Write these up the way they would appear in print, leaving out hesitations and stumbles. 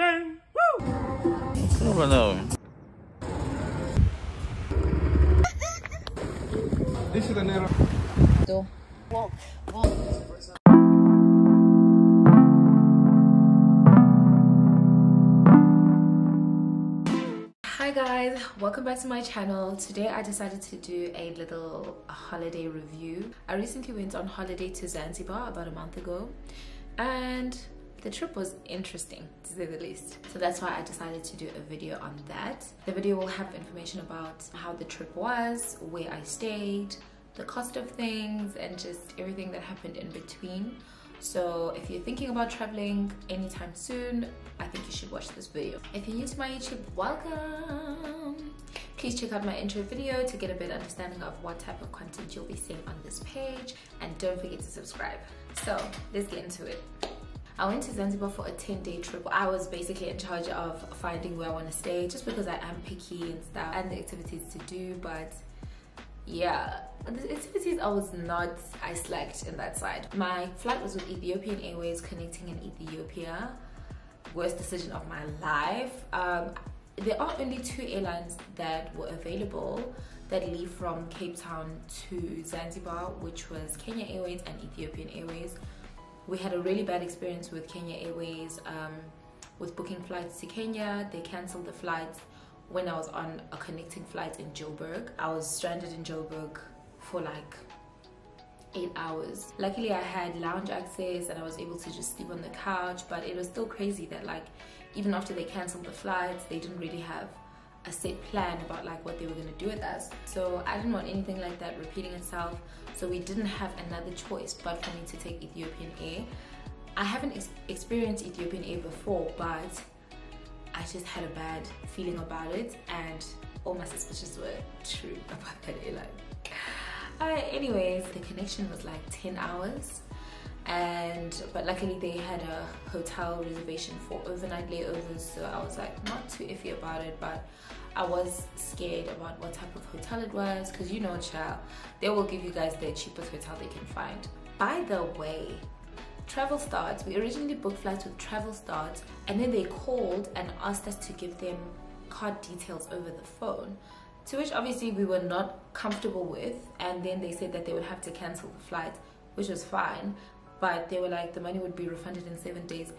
bang. Woo! No. This is the narrow. Walk. Hi guys, welcome back to my channel. Today I decided to do a little holiday review. I recently went on holiday to Zanzibar about a month ago and the trip was interesting to say the least. So that's why I decided to do a video on that. The video will have information about how the trip was, where I stayed, the cost of things, and just everything that happened in between. So if you're thinking about traveling anytime soon, I think you should watch this video. If you're new to my YouTube, welcome! Please check out my intro video to get a better understanding of what type of content you'll be seeing on this page, and don't forget to subscribe. So let's get into it. I went to Zanzibar for a 10-day trip. I was basically in charge of finding where I want to stay, just because I am picky and stuff, and the activities to do. But yeah, the activities I slacked in that side. My flight was with Ethiopian Airways connecting in Ethiopia. Worst decision of my life. There are only 2 airlines that were available that leave from Cape Town to Zanzibar, which was Kenya Airways and Ethiopian Airways. We had a really bad experience with Kenya Airways with booking flights to Kenya. They cancelled the flights when I was on a connecting flight in Joburg. I was stranded in Joburg for like 8 hours. Luckily I had lounge access and I was able to just sleep on the couch, but it was still crazy that like even after they cancelled the flights, they didn't really have a set plan about like what they were going to do with us. So I didn't want anything like that repeating itself, so we didn't have another choice but for me to take Ethiopian Air. I haven't experienced Ethiopian Air before, but I just had a bad feeling about it, and all my suspicions were true about that airline. Anyways, the connection was like 10 hours, but luckily they had a hotel reservation for overnight layovers, so I was like not too iffy about it, but I was scared about what type of hotel it was, because you know, child, they will give you guys the cheapest hotel they can find. By the way, Travel Starts, we originally booked flights with Travel Starts, and then they called and asked us to give them card details over the phone, to which obviously we were not comfortable with, and then they said that they would have to cancel the flight, which was fine, but they were like the money would be refunded in 7 days.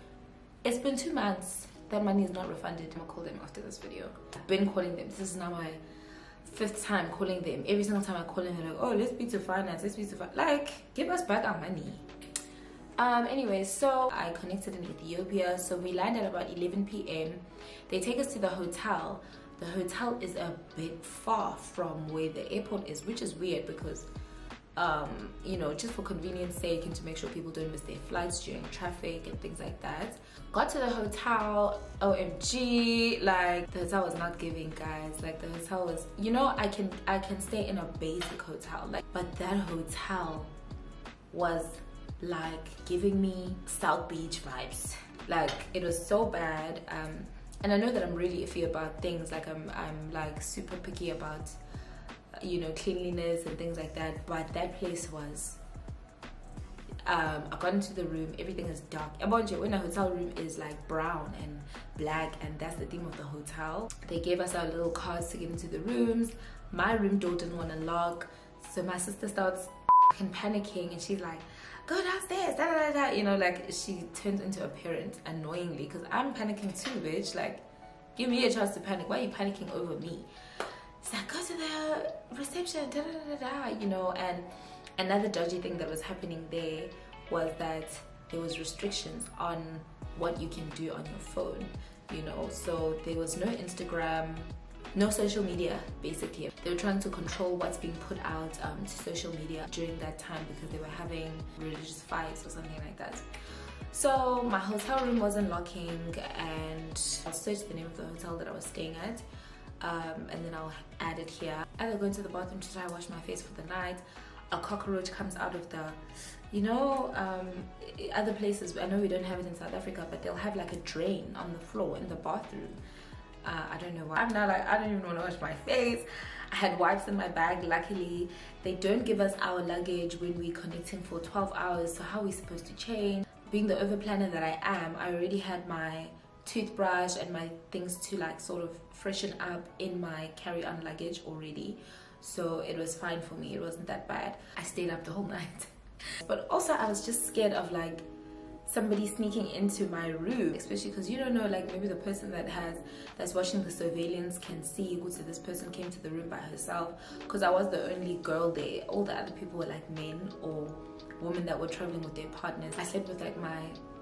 It's been 2 months, that money is not refunded. I'm gonna call them after this video. I've been calling them. This is now my 5th time calling them. Every single time I call them, they're like, oh, let's speak to finance, like, give us back our money. Anyways, so I connected in Ethiopia, so we landed at about 11 p.m. They take us to the hotel. The hotel is a bit far from where the airport is, which is weird because you know, just for convenience sake and to make sure people don't miss their flights during traffic and things like that. Got to the hotel, OMG, like the hotel was not giving, guys. Like the hotel was, you know, I can stay in a basic hotel, like, but that hotel was like giving me South Beach vibes. Like it was so bad. And I know that I'm really iffy about things, like I'm like super picky about, you know, cleanliness and things like that, but that place was, I got into the room, everything is dark. When a hotel room is like brown and black, and that's the theme of the hotel. They gave us our little cards to get into the rooms. My room door didn't want to lock, so my sister starts panicking and she's like, go downstairs, da, da, da, da. You know, like she turns into a parent annoyingly, because I'm panicking too, bitch. Like, give me a chance to panic. Why are you panicking over me? It's like, go to the reception, da, da, da, da, da. You know. And another dodgy thing that was happening there was that there was restrictions on what you can do on your phone, you know. So there was no Instagram, no social media, basically. They were trying to control what's being put out to social media during that time, because they were having religious fights or something like that. So my hotel room wasn't locking, and I'll search the name of the hotel that I was staying at, and then I'll add it here. As I go into the bathroom to try to wash my face for the night, a cockroach comes out of the, you know, other places, I know we don't have it in South Africa, but they'll have like a drain on the floor in the bathroom. I don't know why. I'm now like, I don't even want to wash my face. I had wipes in my bag. Luckily, they don't give us our luggage when we're connecting for 12 hours. So how are we supposed to change? Being the over planner that I am, I already had my toothbrush and my things to like sort of freshen up in my carry-on luggage already, so it was fine for me. It wasn't that bad. I stayed up the whole night. But also I was just scared of like somebody sneaking into my room, especially because you don't know, like maybe the person that's watching the surveillance can see so this person came to the room by herself, because I was the only girl there. All the other people were like men or women that were traveling with their partners. I slept with like my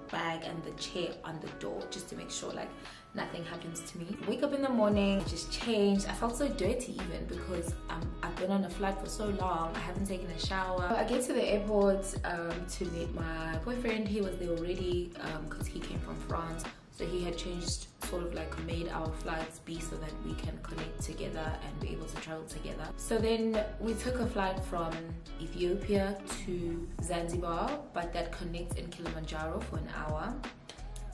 bag and the chair on the door just to make sure like nothing happens to me. Wake up in the morning, just changed. I felt so dirty even because I've been on a flight for so long. I haven't taken a shower. I get to the airport to meet my boyfriend. He was there already because he came from France, so he had changed, sort of like made our flights be so that we can connect together and be able to travel together. So then we took a flight from Ethiopia to Zanzibar, but that connects in Kilimanjaro for an hour.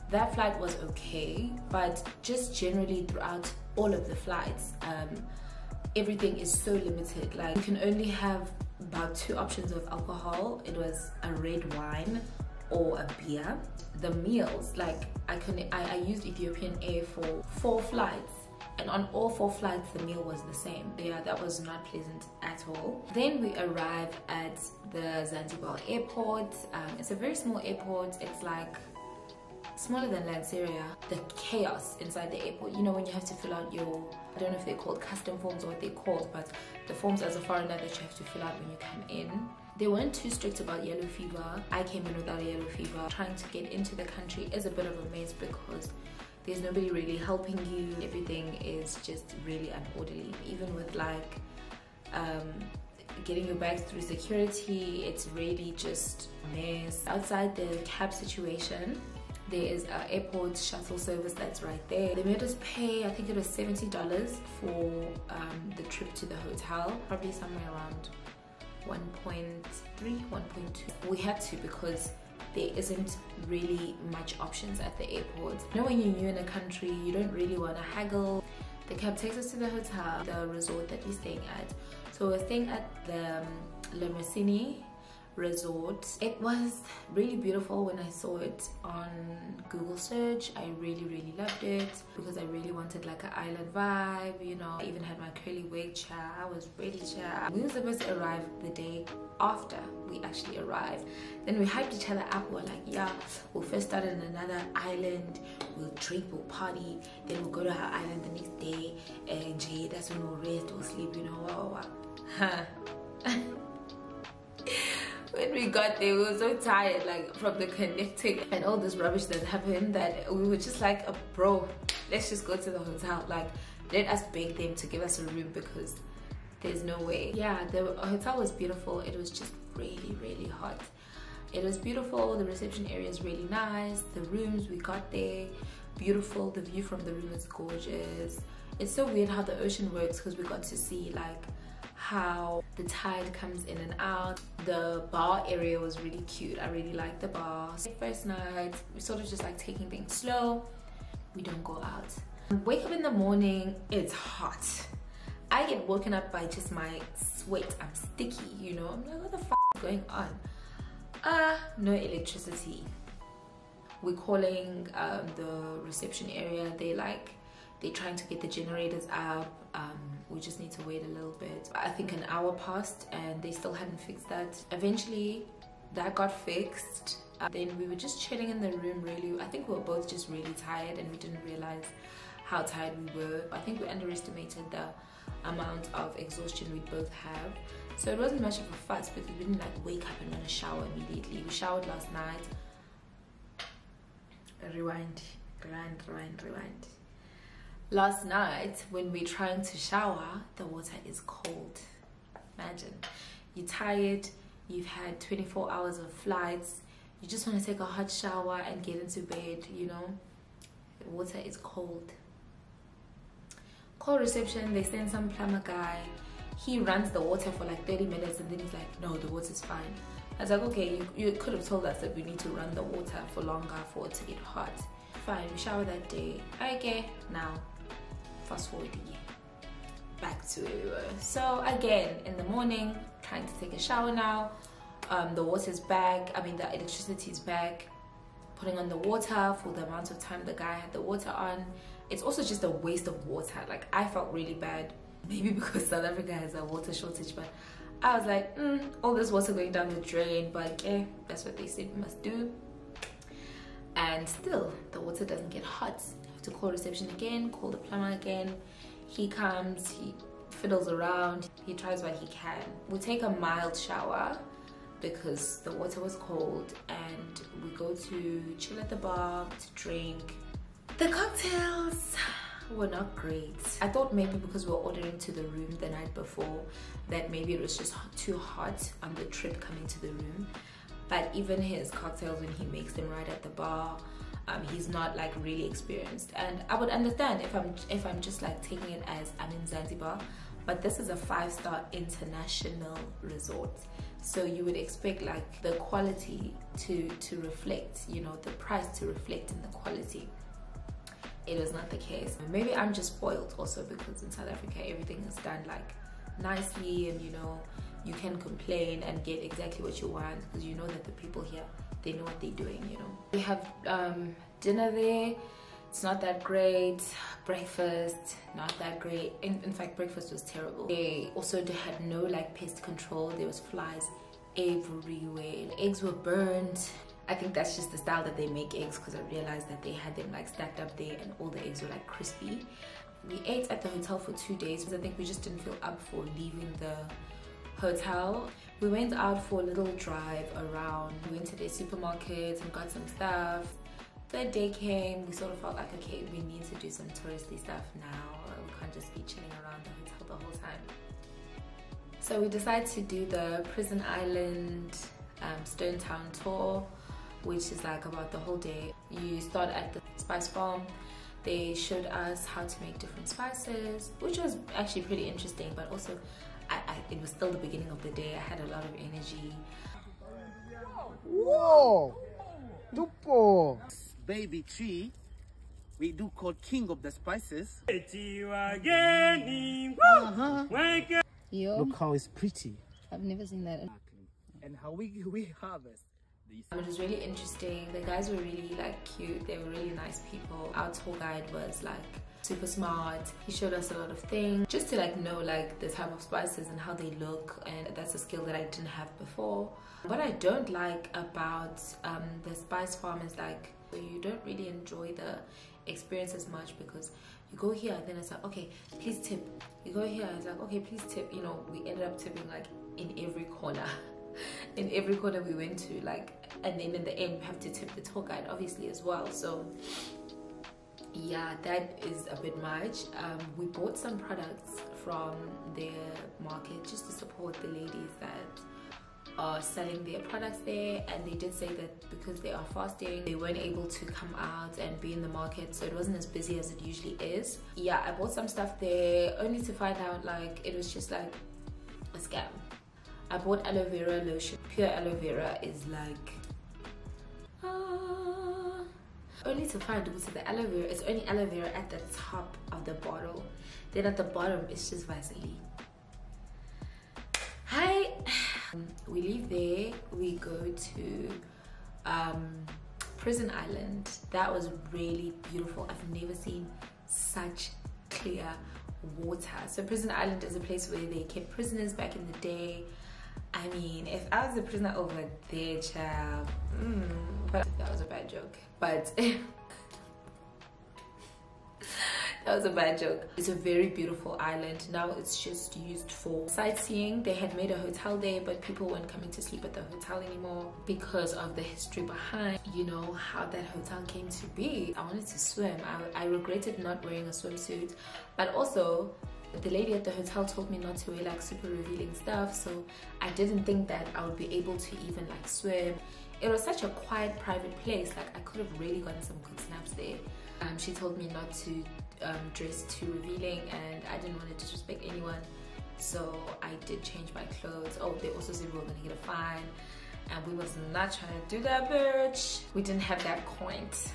That flight was okay, but just generally throughout all of the flights, everything is so limited. Like you can only have about 2 options of alcohol. It was a red wine or a beer. The meals, like I used Ethiopian Air for 4 flights, and on all 4 flights the meal was the same. Yeah, that was not pleasant at all. Then we arrived at the Zanzibar airport. It's a very small airport. It's like smaller than Lanseria. The chaos inside the airport, you know, when you have to fill out your, I don't know if they're called custom forms or what they're called, but the forms as a foreigner that you have to fill out when you come in. They weren't too strict about yellow fever. I came in without a yellow fever. Trying to get into the country is a bit of a mess because there's nobody really helping you. Everything is just really unorderly. Even with like getting your bags through security, it's really just a mess. Outside the cab situation, there is an airport shuttle service that's right there. They made us pay, I think it was $70 for the trip to the hotel, probably somewhere around 1.3, 1.2. We had to because there isn't really much options at the airport. You know, when you're new in a country, you don't really want to haggle. The cab takes us to the hotel, the resort that we're staying at. So we're staying at the Mersenne resort. It was really beautiful when I saw it on Google search. I really loved it because I really wanted like an island vibe, you know. I even had my curly wig chair. I was ready chair. We were supposed to arrive the day after we actually arrived. Then we hyped each other up. We were like, yeah, we'll first start in another island, we'll drink, we'll party, then we'll go to our island the next day, and gee, that's when we'll rest, we'll sleep, you know. Wow. When we got there, we were so tired, like from the connecting and all this rubbish that happened, that we were just like, bro, let's just go to the hotel. Like, let us beg them to give us a room because there's no way. Yeah, the hotel was beautiful. It was just really hot. It was beautiful. The reception area is really nice. The rooms we got there, beautiful. The view from the room is gorgeous. It's so weird how the ocean works because we got to see like how the tide comes in and out. The bar area was really cute. I really liked the bar. First night, we sort of just like taking things slow. We don't go out. Wake up in the morning, it's hot. I get woken up by just my sweat. I'm sticky, you know. I'm like, what the f is going on? No electricity. We're calling the reception area. They're trying to get the generators up. We just need to wait a little bit. I think an hour passed and they still hadn't fixed that. Eventually that got fixed. Then we were just chilling in the room really. I think we were both just really tired and we didn't realize how tired we were. I think we underestimated the amount of exhaustion we both have. So it wasn't much of a fuss because we didn't like wake up and want to shower immediately. We showered last night. Rewind. Last night when we're trying to shower, the water is cold. Imagine, you're tired, you've had 24 hours of flights, you just want to take a hot shower and get into bed, you know. The water is cold. Call reception, they send some plumber guy. He runs the water for like 30 minutes and then he's like, no, the water's fine. I was like, okay, you could have told us that we need to run the water for longer for it to get hot. Fine, we showered that day. Okay, now fast forward again, back to where we were. So again, in the morning, trying to take a shower now. The water's back, I mean the electricity is back. putting on the water for the amount of time the guy had the water on. It's also just a waste of water. Like, I felt really bad, maybe because South Africa has a water shortage, but I was like, all this water going down the drain, but yeah, that's what they said we must do. And still, the water doesn't get hot. I have to call reception again, call the plumber again. He comes, he fiddles around, he tries what he can. We take a mild shower because the water was cold, and we go to chill at the bar to drink. The cocktails were not great. I thought maybe because we were ordering to the room the night before that maybe it was just too hot on the trip coming to the room. But even his cocktails, when he makes them right at the bar, he's not like really experienced. And I would understand if I'm just like taking it as I'm in Zanzibar, but this is a 5-star international resort, so you would expect like the quality to reflect, you know, the price to reflect in the quality. It was not the case. Maybe I'm just spoiled also because in South Africa everything is done like nicely, and you know, you can complain and get exactly what you want because you know that the people here, they know what they're doing, you know. We have dinner there. It's not that great. Breakfast, not that great. In fact, breakfast was terrible. They also had no like pest control. There was flies everywhere. Eggs were burned. I think that's just the style that they make eggs, because I realized that they had them like stacked up there and all the eggs were like crispy. We ate at the hotel for 2 days because I think we just didn't feel up for leaving the hotel. We went out for a little drive around. We went to the supermarkets and got some stuff. Third day came, we sort of felt like, okay, we need to do some touristy stuff now. We can't just be chilling around the hotel the whole time. So we decided to do the Prison Island Stone Town tour, which is like about the whole day. You start at the spice farm. They showed us how to make different spices, which was actually pretty interesting, but also it was still the beginning of the day. I had a lot of energy. Whoa! Dupo! Baby tree, we do call king of the spices. Look how it's pretty. I've never seen that. And how we harvest. It was really interesting. The guys were really like cute. They were really nice people. Our tour guide was like super smart. He showed us a lot of things just to like know like the type of spices and how they look, and that's a skill that I didn't have before. What I don't like about the spice farm is like you don't really enjoy the experience as much, because you go here, then it's like, okay, please tip. You go here, it's like, okay, please tip. You know, we ended up tipping like in every corner. In every corner we went to, like, and then in the end we have to tip the tour guide obviously as well. So yeah, that is a bit much. We bought some products from their market just to support the ladies that are selling their products there, and they did say that because they are fasting, they weren't able to come out and be in the market, so it wasn't as busy as it usually is. Yeah, I bought some stuff there only to find out like it was just like a scam. I bought aloe vera lotion. Pure aloe vera is like only to find out the aloe vera, it's only aloe vera at the top of the bottle, then at the bottom it's just Vaseline. Hi. We leave there, we go to Prison Island. That was really beautiful. I've never seen such clear water. So Prison Island is a place where they kept prisoners back in the day. I mean, if I was a prisoner over there, child, but that was a bad joke. But that was a bad joke. It's a very beautiful island. Now it's just used for sightseeing. They had made a hotel there, but people weren't coming to sleep at the hotel anymore because of the history behind, you know, how that hotel came to be. I wanted to swim. I regretted not wearing a swimsuit, but also the lady at the hotel told me not to wear like super revealing stuff, so I didn't think that I would be able to even like swim. It was such a quiet, private place. Like I could have really gotten some good snaps there. She told me not to dress too revealing, and I didn't want to disrespect anyone, so I did change my clothes. Oh, they also said we were gonna get a fine, and we was not trying to do that, bitch. We didn't have that point.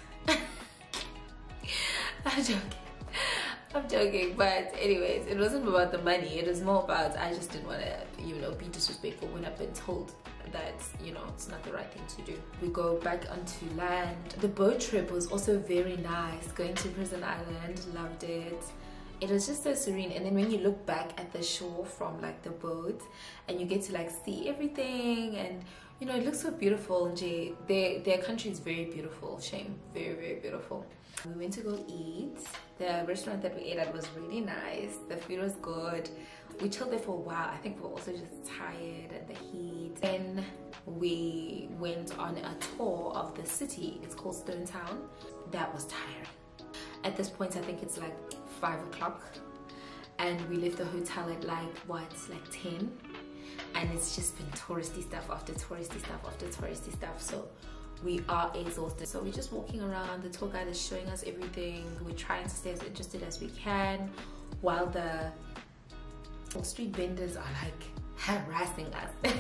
I'm joking, but anyways, it wasn't about the money. It was more about I just didn't want to, you know, be disrespectful when I've been told that, you know, it's not the right thing to do. We go back onto land. The boat trip was also very nice. Going to Prison Island, loved it. It was just so serene. And then when you look back at the shore from like the boat and you get to like see everything, and you know, it looks so beautiful. Their country is very beautiful. Shame, very, very beautiful. We went to go eat. The restaurant that we ate at was really nice. The food was good. We chilled there for a while. I think we were also just tired and the heat. Then we went on a tour of the city. It's called Stone Town. That was tiring. At this point, I think it's like 5 o'clock. And we left the hotel at like, what, like 10? And it's just been touristy stuff after touristy stuff after touristy stuff. So we are exhausted. So we're just walking around. The tour guide is showing us everything. We're trying to stay as interested as we can while the street vendors are like harassing us.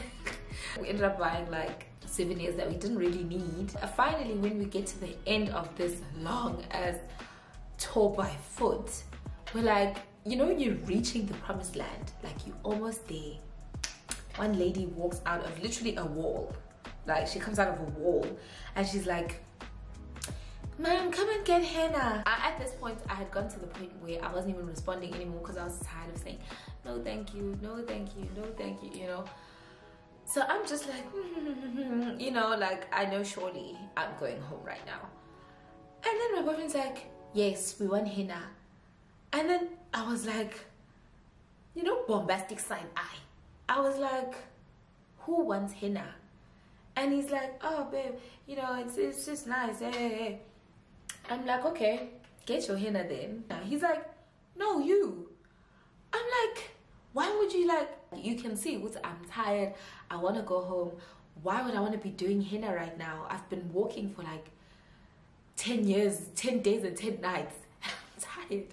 We ended up buying like souvenirs that we didn't really need. Finally, when we get to the end of this long as tour by foot, we're like, you know, when you're reaching the promised land, like you're almost there. One lady walks out of literally a wall. Like she comes out of a wall and she's like, ma'am, come and get henna. At this point, I had gone to the point where I wasn't even responding anymore because I was tired of saying, no thank you, no thank you, no thank you, you know. So I'm just like, you know, like I know surely I'm going home right now. And then my boyfriend's like, yes, we want henna. And then I was like, you know, bombastic side eye. I was like, who wants henna? And he's like, oh babe, you know, it's just nice. Hey. I'm like, okay, get your henna then. He's like, no, you. I'm like, why would you like, you can see I'm tired, I want to go home. Why would I want to be doing henna right now? I've been walking for like 10 years, 10 days and 10 nights. I'm tired.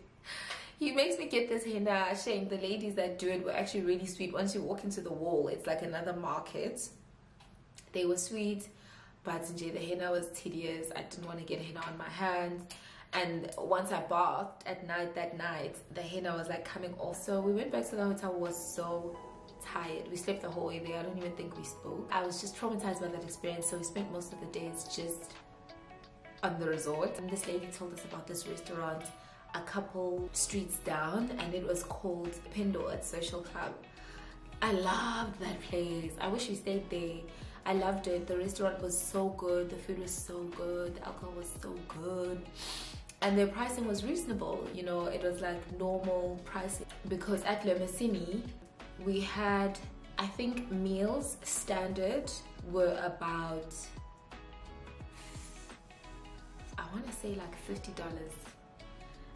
He makes me get this henna. Shame, the ladies that do it were actually really sweet. Once you walk into the wall, it's like another market. They were sweet, but the henna was tedious. I didn't want to get henna on my hands. And once I bathed at night, that night, the henna was like coming off. So we went back to the hotel. We were so tired. We slept the whole way there. I don't even think we spoke. I was just traumatized by that experience. So we spent most of the days just on the resort. And this lady told us about this restaurant a couple streets down, and it was called Pendo at Social Club. I loved that place. I wish we stayed there. I loved it. The restaurant was so good. The food was so good. The alcohol was so good. And their pricing was reasonable. You know, it was like normal pricing. Because at Le Mersenne, we had, I think meals standard were about, I want to say like $50.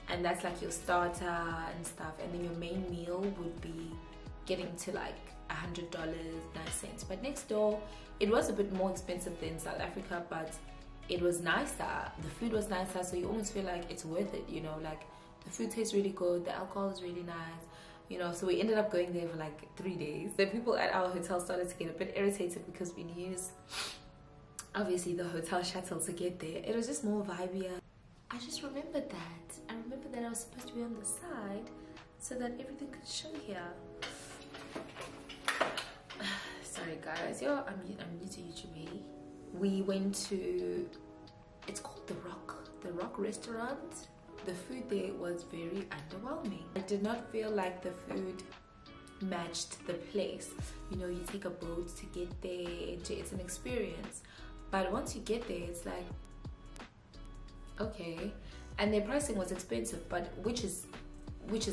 And that's like your starter and stuff. And then your main meal would be getting to like $100.09. But next door, it was a bit more expensive than South Africa, but it was nicer. The food was nicer, so you almost feel like it's worth it, you know, like the food tastes really good, the alcohol is really nice, you know. So we ended up going there for like 3 days. The people at our hotel started to get a bit irritated because we used obviously the hotel shuttle to get there. It was just more vibier. I just remembered that. I remembered that I was supposed to be on the side so that everything could show here. Sorry guys, yo, I'm new to YouTube, hey? We went to, it's called The Rock restaurant. The food there was very underwhelming. I did not feel like the food matched the place. You know, you take a boat to get there, it's an experience. But once you get there, it's like, okay. And their pricing was expensive, but which is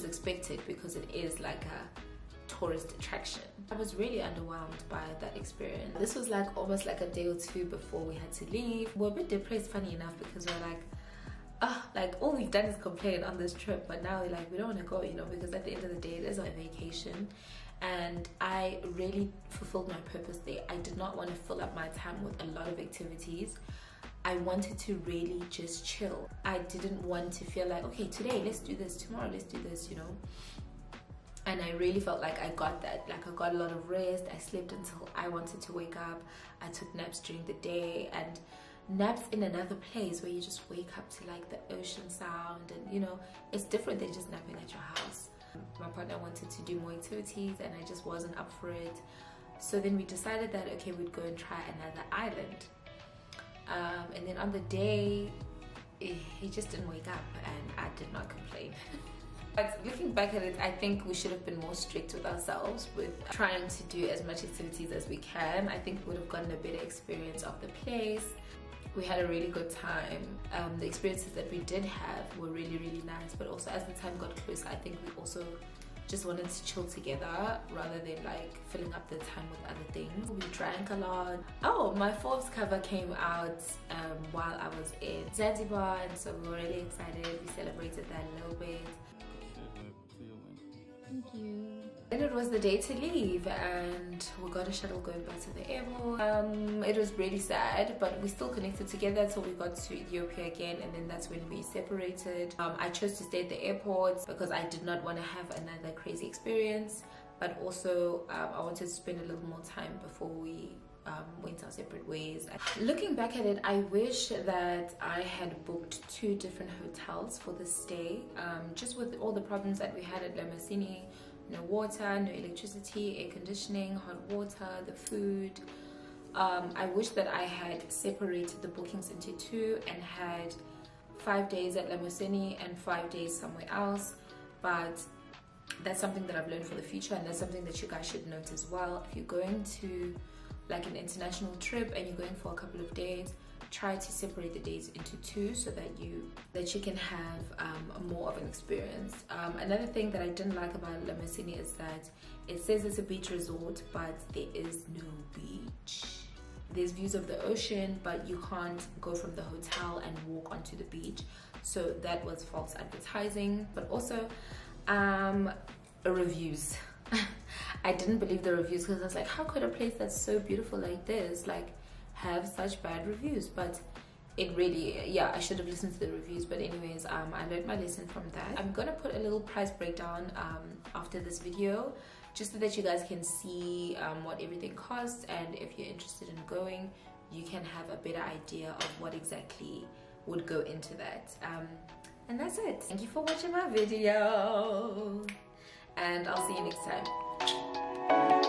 expected because it is like a tourist attraction. I was really underwhelmed by that experience. This was like almost like a day or two before we had to leave. We're a bit depressed, funny enough, because we're like, like all we've done is complain on this trip, but now we're like, we don't want to go, you know, because at the end of the day it is a vacation. And I really fulfilled my purpose there. I did not want to fill up my time with a lot of activities. I wanted to really just chill. I didn't want to feel like, okay, today let's do this, tomorrow let's do this, you know. And I really felt like I got that. Like I got a lot of rest. I slept until I wanted to wake up. I took naps during the day, and naps in another place where you just wake up to like the ocean sound, and you know, it's different than just napping at your house. My partner wanted to do more activities and I just wasn't up for it. So then we decided that okay, we'd go and try another island. And then on the day, he just didn't wake up, and I did not complain. But looking back at it, I think we should have been more strict with ourselves with trying to do as much activities as we can. I think we would have gotten a better experience of the place. We had a really good time. The experiences that we did have were really, really nice, but also as the time got closer, I think we also just wanted to chill together rather than like filling up the time with other things. We drank a lot. Oh, my Forbes cover came out while I was in Zanzibar, and so we were really excited. We celebrated that a little bit. Thank you. Then it was the day to leave, and we got a shuttle going back to the airport. It was really sad, but we still connected together until we got to Ethiopia again, and then that's when we separated. I chose to stay at the airport because I did not want to have another crazy experience, but also I wanted to spend a little more time before we went our separate ways. Looking back at it, I wish that I had booked 2 different hotels for the stay, just with all the problems that we had at Mersenne. No water, no electricity, air conditioning, hot water, the food. I wish that I had separated the bookings into 2 and had 5 days at Mersenne and 5 days somewhere else, but that's something that I've learned for the future, and that's something that you guys should note as well. If you're going to like an international trip and you're going for a couple of days, try to separate the days into 2 so that you can have more of an experience. Another thing that I didn't like about Mersenne is that it says it's a beach resort, but there is no beach. There's views of the ocean, but you can't go from the hotel and walk onto the beach, so that was false advertising. But also reviews. I didn't believe the reviews because I was like, how could a place that's so beautiful like this like have such bad reviews? But it really, yeah, I should have listened to the reviews. But anyways, I learned my lesson from that. I'm gonna put a little price breakdown after this video, just so that you guys can see what everything costs, and if you're interested in going, you can have a better idea of what exactly would go into that. And that's it. Thank you for watching my video, and I'll see you next time.